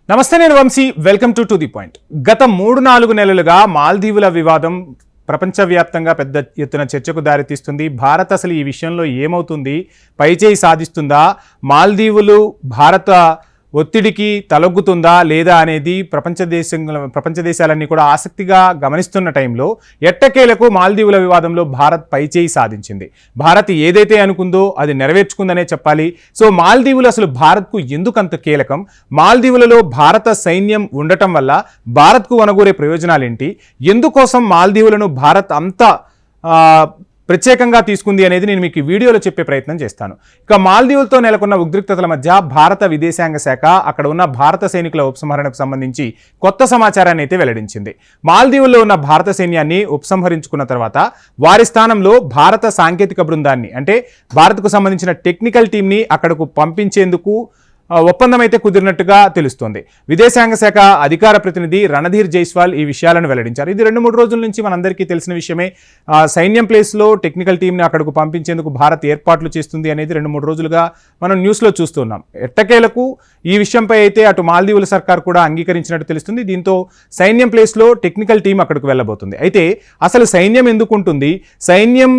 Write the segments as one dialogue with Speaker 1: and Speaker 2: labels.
Speaker 1: నమస్తే, నేను Vamshi. Welcome to the point. గత 3-4 నెలలుగా మాల్దీవుల వివాదం ప్రపంచవ్యాప్తంగా పెద్ద ఎత్తున చర్చకు దారితీస్తుంది. భారత్ అసలు ఈ విషయంలో ఏమవుతుంది, పైచేయి సాధిస్తుందా, మాల్దీవులు భారత ఒత్తిడికి తలొగ్గుతుందా లేదా అనేది ప్రపంచ దేశాలన్నీ కూడా ఆసక్తిగా గమనిస్తున్న టైంలో ఎట్టకేలకు మాల్దీవుల వివాదంలో భారత్ పైచేయి సాధించింది. భారత్ ఏదైతే అనుకుందో అది నెరవేర్చుకుందనే చెప్పాలి. సో మాల్దీవులు అసలు భారత్కు ఎందుకంత కీలకం, మాల్దీవులలో భారత సైన్యం ఉండటం వల్ల భారత్కు వనగూరే ప్రయోజనాలేంటి, ఎందుకోసం మాల్దీవులను భారత్ అంత ప్రత్యేకంగా తీసుకుంది అనేది నేను మీకు ఈ వీడియోలో చెప్పే ప్రయత్నం చేస్తాను. ఇక మాల్దీవులతో నెలకొన్న ఉద్రిక్తతల మధ్య భారత విదేశాంగ శాఖ అక్కడ ఉన్న భారత సైనికుల ఉపసంహరణకు సంబంధించి కొత్త సమాచారాన్ని అయితే వెల్లడించింది. మాల్దీవుల్లో ఉన్న భారత సైన్యాన్ని ఉపసంహరించుకున్న తర్వాత వారి స్థానంలో భారత సాంకేతిక బృందాన్ని, అంటే భారత్కు సంబంధించిన టెక్నికల్ టీంని అక్కడకు పంపించేందుకు ఒప్పందం అయితే కుదిరినట్టుగా తెలుస్తోంది. విదేశాంగ శాఖ అధికార ప్రతినిధి రణధీర్ జైస్వాల్ ఈ విషయాలను వెల్లడించారు. ఇది 2-3 రోజుల నుంచి మనందరికీ తెలిసిన విషయమే. సైన్యం ప్లేస్లో టెక్నికల్ టీంని అక్కడకు పంపించేందుకు భారత్ ఏర్పాట్లు చేస్తుంది అనేది 2-3 రోజులుగా మనం న్యూస్లో చూస్తున్నాం. ఎట్టకేలకు ఈ విషయంపై అయితే అటు మాల్దీవుల సర్కార్ కూడా అంగీకరించినట్టు తెలుస్తుంది. దీంతో సైన్యం ప్లేస్లో టెక్నికల్ టీం అక్కడికి వెళ్ళబోతుంది. అయితే అసలు సైన్యం ఎందుకు ఉంటుంది, సైన్యం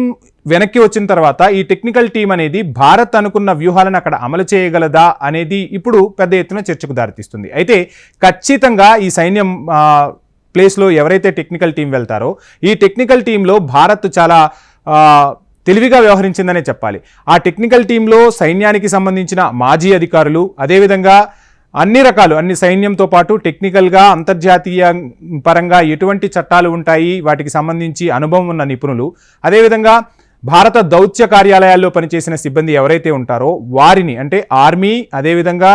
Speaker 1: వెనక్కి వచ్చిన తర్వాత ఈ టెక్నికల్ టీం అనేది భారత్ అనుకున్న వ్యూహాలను అక్కడ అమలు చేయగలదా అనేది ఇప్పుడు పెద్ద ఎత్తున చర్చకు దారితీస్తుంది. అయితే ఖచ్చితంగా ఈ సైన్యం ప్లేస్లో ఎవరైతే టెక్నికల్ టీం వెళ్తారో ఈ టెక్నికల్ టీంలో భారత్ చాలా తెలివిగా వ్యవహరించిందనే చెప్పాలి. ఆ టెక్నికల్ టీంలో సైన్యానికి సంబంధించిన మాజీ అధికారులు, అదేవిధంగా అన్ని సైన్యంతో పాటు టెక్నికల్గా అంతర్జాతీయ పరంగా ఎటువంటి చట్టాలు ఉంటాయి వాటికి సంబంధించి అనుభవం ఉన్న నిపుణులు, అదేవిధంగా భారత దౌత్య కార్యాలయాల్లో పనిచేసిన సిబ్బంది ఎవరైతే ఉంటారో వారిని, అంటే ఆర్మీ, అదేవిధంగా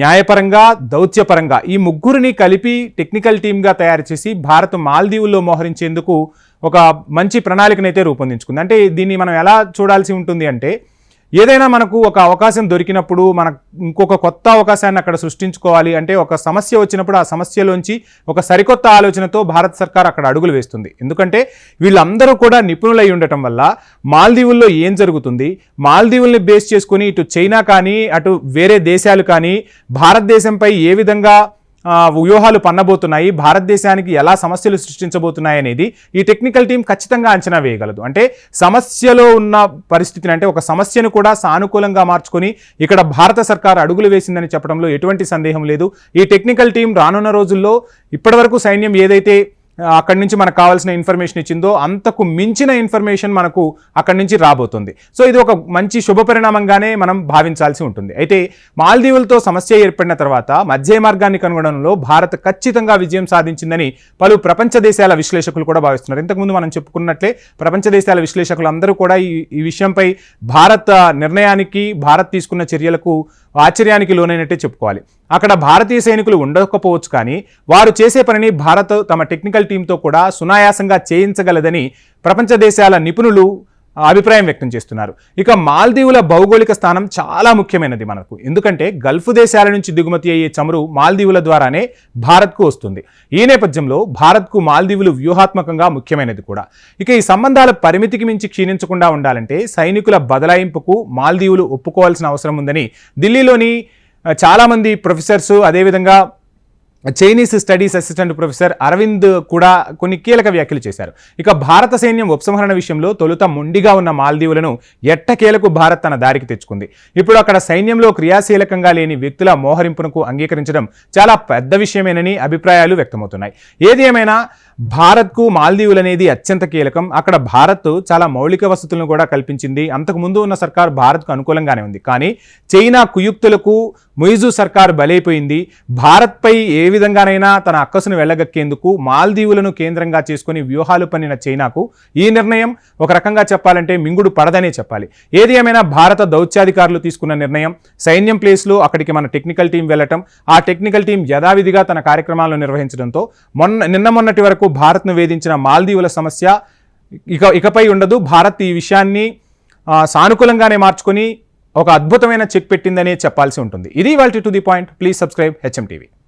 Speaker 1: న్యాయపరంగా దౌత్యపరంగా ఈ ముగ్గురిని కలిపి టెక్నికల్ టీమ్గా తయారు చేసి భారత్ మాల్దీవుల్లో మోహరించేందుకు ఒక మంచి ప్రణాళికనైతే రూపొందించుకుంది. అంటే దీన్ని మనం ఎలా చూడాల్సి ఉంటుంది అంటే, ఏదైనా మనకు ఒక అవకాశం దొరికినప్పుడు మనకు ఇంకొక కొత్త అవకాశాన్ని అక్కడ సృష్టించుకోవాలి అంటే, ఒక సమస్య వచ్చినప్పుడు ఆ సమస్యలోంచి ఒక సరికొత్త ఆలోచనతో భారత సర్కార్ అక్కడ అడుగులు వేస్తుంది. ఎందుకంటే వీళ్ళందరూ కూడా నిపుణులై ఉండటం వల్ల మాల్దీవుల్లో ఏం జరుగుతుంది, మాల్దీవుల్ని బేస్ చేసుకుని ఇటు చైనా కానీ అటు వేరే దేశాలు కానీ భారతదేశంపై ఏ విధంగా వ్యూహాలు పన్నబోతున్నాయి, భారతదేశానికి ఎలా సమస్యలు సృష్టించబోతున్నాయి అనేది ఈ టెక్నికల్ టీం ఖచ్చితంగా అంచనా వేయగలదు. అంటే సమస్యలో ఉన్న పరిస్థితిని, అంటే ఒక సమస్యను కూడా సానుకూలంగా మార్చుకొని ఇక్కడ భారత సర్కార్ అడుగులు వేసిందని చెప్పడంలో ఎటువంటి సందేహం లేదు. ఈ టెక్నికల్ టీం రానున్న రోజుల్లో ఇప్పటివరకు సైన్యం ఏదైతే అక్కడి నుంచి మనకు కావాల్సిన ఇన్ఫర్మేషన్ ఇచ్చిందో అంతకు మించిన ఇన్ఫర్మేషన్ మనకు అక్కడి నుంచి రాబోతుంది. సో ఇది ఒక మంచి శుభ పరిణామంగానే మనం భావించాల్సి ఉంటుంది. అయితే మాల్దీవులతో సమస్య ఏర్పడిన తర్వాత మధ్య మార్గాన్ని కనుగొనడంలో భారత్ ఖచ్చితంగా విజయం సాధించిందని పలు ప్రపంచ దేశాల విశ్లేషకులు కూడా భావిస్తున్నారు. ఇంతకుముందు మనం చెప్పుకున్నట్లే ప్రపంచ దేశాల విశ్లేషకులు అందరూ కూడా ఈ విషయంపై భారత్ నిర్ణయానికి, భారత్ తీసుకున్న చర్యలకు ఆశ్చర్యానికి లోనైనట్టే చెప్పుకోవాలి. అక్కడ భారతీయ సైనికులు ఉండకపోవచ్చు, కానీ వారు చేసే పనిని భారత్ తమ టెక్నికల్ టీంతో కూడా సునాయాసంగా చేయించగలదని ప్రపంచ దేశాల నిపుణులు అభిప్రాయం వ్యక్తం చేస్తున్నారు. ఇక మాల్దీవుల భౌగోళిక స్థానం చాలా ముఖ్యమైనది మనకు. ఎందుకంటే గల్ఫ్ దేశాల నుంచి దిగుమతి అయ్యే చమురు మాల్దీవుల ద్వారానే భారత్కు వస్తుంది. ఈ నేపథ్యంలో భారత్కు మాల్దీవులు వ్యూహాత్మకంగా ముఖ్యమైనది కూడా. ఇక ఈ సంబంధాల పరిమితికి మించి క్షీణించకుండా ఉండాలంటే సైనికుల బదలాయింపుకు మాల్దీవులు ఒప్పుకోవాల్సిన అవసరం ఉందని ఢిల్లీలోని చాలామంది ప్రొఫెసర్స్, అదేవిధంగా Chinese studies assistant professor Arvind కూడా కొన్ని కీలక వ్యాఖ్యలు చేశారు. ఇక భారత సైన్యం ఉపసంహరణ విషయంలో తొలుత మొండిగా ఉన్న మాల్దీవులను ఎట్టకేలకు భారత్ తన దారికి తెచ్చుకుంది. ఇప్పుడు అక్కడ సైన్యంలో క్రియాశీలకంగా లేని వ్యక్తుల మోహరింపునకు అంగీకరించడం చాలా పెద్ద విషయమేనని అభిప్రాయాలు వ్యక్తమవుతున్నాయి. ఏది ఏమైనా భారత్కు మాల్దీవులు అనేది అత్యంత కీలకం. అక్కడ భారత్ చాలా మౌలిక వసతులను కూడా కల్పించింది. అంతకుముందు ఉన్న సర్కార్ భారత్కు అనుకూలంగానే ఉంది, కానీ చైనా కుయుక్తులకు ముయిజు సర్కార్ బలైపోయింది. భారత్పై ఏ విధంగానైనా తన అక్కసును వెళ్ళగక్కేందుకు మాల్దీవులను కేంద్రంగా చేసుకుని వ్యూహాలు పన్నిన చైనాకు ఈ నిర్ణయం ఒక రకంగా చెప్పాలంటే మింగుడు పడదనే చెప్పాలి. ఏది ఏమైనా భారత దౌత్యాధికారులు తీసుకున్న నిర్ణయం, సైన్యం ప్లేస్లో అక్కడికి మన టెక్నికల్ టీం వెళ్ళటం, ఆ టెక్నికల్ టీం యథావిధిగా తన కార్యక్రమాలను నిర్వహించడంతో మొన్నటి వరకు భారత్ను వేధించిన మాల్దీవుల సమస్య ఇకపై ఉండదు. భారత్ ఈ విషయాన్ని సానుకూలంగానే మార్చుకొని ఒక అద్భుతమైన చెక్ పెట్టిందనే చెప్పాల్సి ఉంటుంది. ఇది ఇవాల్టి to the point. Please subscribe HM TV.